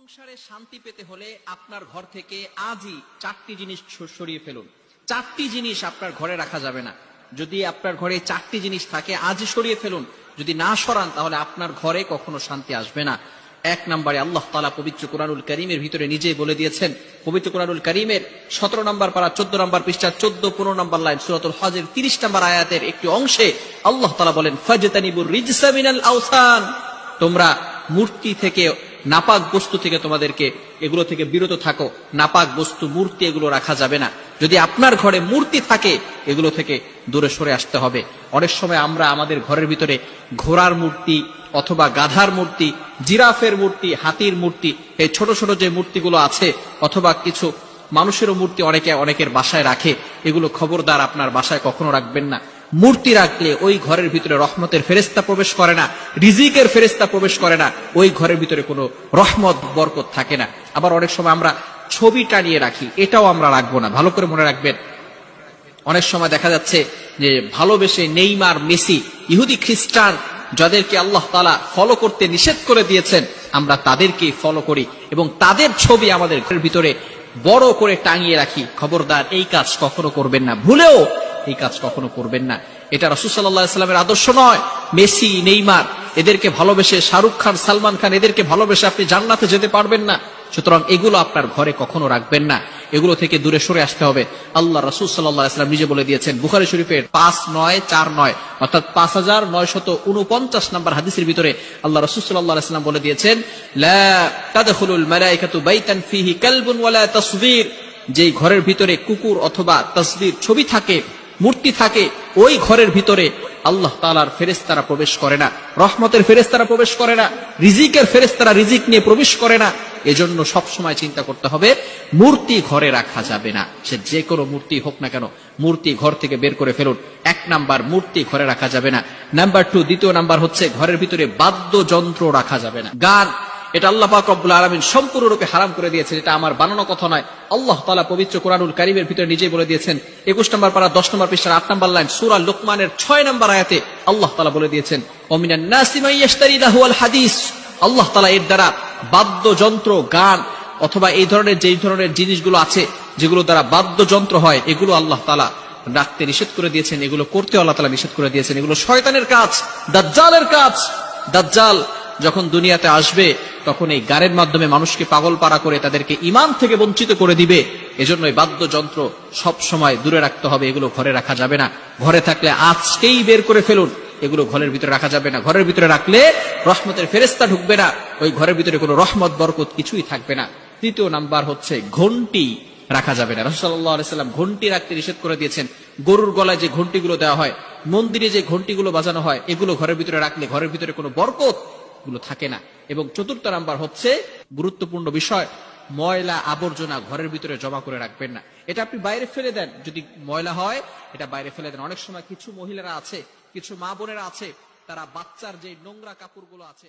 সংসারে শান্তি পেতে হলে আপনার ঘর থেকে আজই 4টি জিনিস সরিয়ে ফেলুন। 4টি জিনিস আপনার ঘরে রাখা যাবে না। যদি আপনার ঘরে 4টি জিনিস থাকে আজই সরিয়ে ফেলুন। যদি না সরান তাহলে আপনার ঘরে কখনো শান্তি আসবে না। 1 নম্বরে আল্লাহ তাআলা পবিত্র কোরআনুল কারীমের ভিতরে নিজেই বলে দিয়েছেন। পবিত্র কোরআনুল কারীমের 17 নম্বর পারা 14 নম্বর পৃষ্ঠা 14-15 নম্বর লাইন সূরাতুল হজের 30 নম্বর আয়াতের একটি অংশে আল্লাহ তাআলা বলেন, ফাজতানিবুর রিজসা মিনাল আওসান, তোমরা মূর্তি থেকে, নাপাক বস্তু থেকে তোমাদেরকে এগুলো থেকে বিরত থাকো। নাপাক বস্তু, মূর্তি এগুলো রাখা যাবে না। যদি আপনার ঘরে মূর্তি থাকে এগুলো থেকে দূরে সরে আসতে হবে। অনেক সময় আমরা আমাদের ঘরের ভিতরে ঘোড়ার মূর্তি অথবা গাধার মূর্তি, জিরাফের মূর্তি, হাতির মূর্তি, এই ছোট ছোট যে মূর্তিগুলো আছে, অথবা কিছু মানুষেরও মূর্তি অনেকের বাসায় রাখে। এগুলো খবরদার আপনার বাসায় কখনো রাখবেন না। মূর্তি রাখলে ওই ঘরের ভিতরে রহমতের ফেরেশতা প্রবেশ করে না, রিজিকের ফেরেশতা প্রবেশ করে না, ওই ঘরের ভিতরে কোনো রহমত বরকত থাকে না। আবার অনেক সময় আমরা ছবি টানিয়ে রাখি, এটাও আমরা রাখবো না। ভালো করে মনে রাখবেন, অনেক সময় দেখা যাচ্ছে যে ভালোবেসে নেইমার, মেসি, ইহুদি খ্রিস্টান যাদেরকে আল্লাহ তাআলা ফলো করতে নিষেধ করে দিয়েছেন, আমরা তাদেরকেই ফলো করি এবং তাদের ছবি আমাদের ঘরের ভিতরে বড় করে টাঙিয়ে রাখি। খবরদার এই কাজ কখনো করবেন না, ভুলেও এই কাজ কখনো করবেন না। এটা রাসূল সাল্লাল্লাহু আলাইহি ওয়াসাল্লামের আদর্শ নয়। মেসি, নেইমার এদেরকে ভালোবেসে, শাহরুখ খান, সালমান খান এদেরকে ভালোবেসে আপনি জান্নাতে যেতে পারবেন না। সুতরাং এগুলো আপনার ঘরে কখনো রাখবেন না। এগুলো থেকে দূরে সরে আসতে হবে। আল্লাহ রাসূল সাল্লাল্লাহু আলাইহি ওয়াসাল্লাম নিজে বলে দিয়েছেন বুখারী শরীফের 5949 অর্থাৎ 5949 নম্বর হাদিসের ভিতরে আল্লাহ রাসূল সাল্লাল্লাহু আলাইহি ওয়াসাল্লাম বলে দিয়েছেন, লা তাদখুলুল মালায়েকাতু বাইতান ফিহি কালবুন ওয়ালা তাসবির, যেই ঘরের ভিতরে কুকুর অথবা তাসবির, ছবি থাকে, মূর্তি থাকে, ওই ঘরের ভিতরে আল্লাহ তাআলার ফেরেশতারা প্রবেশ করে না, রহমতের ফেরেশতারা প্রবেশ করে না, রিজিকের ফেরেশতারা রিজিক নিয়ে প্রবেশ করে না। এজন্য সব সময় চিন্তা করতে হবে মূর্তি ঘরে রাখা যাবে না। সে যে কোনো মূর্তি হোক না কেন, মূর্তি ঘর থেকে বের করে ফেলুন। 1 নাম্বার, মূর্তি ঘরে রাখা যাবে না। নাম্বার 2, দ্বিতীয় নাম্বার হচ্ছে ঘরের ভিতরে বাদ্যযন্ত্র রাখা যাবে না। গান, এটা আল্লাহ পাক রব্বুল আলামিন সম্পূর্ণরূপে হারাম করে দিয়েছেন। এটা আমার বানানো কথা নয়, আল্লাহ তাআলা পবিত্র কোরআনুল কারীমের ভিতরে নিজেই বলে দিয়েছেন। 21 নম্বর পারা 10 নম্বর পৃষ্ঠার 8 নম্বর লাইন সূরা লুকমানের 6 নম্বর আয়াতে আল্লাহ তাআলা বলে দিয়েছেন, ওমিনান নাসি মান ইয়াশতারি লাহুল হাদিস। আল্লাহ তাআলা এর দ্বারা বাদ্যযন্ত্র, গান অথবা এই ধরনের যেই ধরনের জিনিসগুলো আছে যেগুলো দ্বারা বাদ্যযন্ত্র হয়, এগুলো আল্লাহ তাআলা রাখতে নিষেধ করে দিয়েছেন। এগুলো করতে আল্লাহ তাআলা নিষেধ করে দিয়েছেন। এগুলো শয়তানের কাজ, দাজ্জালের কাজ। দাজ্জাল যখন দুনিয়াতে আসবে তখন এই গানের মাধ্যমে মানুষকে পাগল পাড়া করে তাদেরকে ঈমান থেকে বঞ্চিত করে দিবে। এজন্য এই বাদ্যযন্ত্র সব সময় দূরে রাখতে হবে। এগুলো ঘরে রাখা যাবে না। ঘরে থাকলে আজকেই বের করে ফেলুন। এগুলো ঘরের ভিতরে রাখা যাবে না। ঘরের ভিতরে রাখলে রহমতের ফেরেশতা ঢুকবে না, ওই ঘরের ভিতরে কোনো রহমত বরকত কিছুই থাকবে না। তৃতীয় নাম্বার হচ্ছে ঘন্টি রাখা যাবে না। রাসূল সাল্লাল্লাহু আলাইহি ওয়াসাল্লাম ঘন্টি রাখতে নিষেধ করে দিয়েছেন। গরুর গলায় যে ঘন্টিগুলো দেওয়া হয়, মন্দিরে যে ঘন্টিগুলো বাজানো হয়, এগুলো ঘরের ভিতরে রাখলে ঘরের ভিতরে কোনো বরকত গুলো থাকে না। এবং চতুর্থ নাম্বার হচ্ছে গুরুত্বপূর্ণ বিষয়, ময়লা আবর্জনা ঘরের ভিতরে জমা করে রাখবেন না। এটা আপনি বাইরে ফেলে দেন, যদি ময়লা হয় এটা বাইরে ফেলে দেন। অনেক সময় কিছু মহিলারা আছে, কিছু মা বোনেরা আছে, তারা বাচ্চার যে নোংরা কাপড়গুলো আছে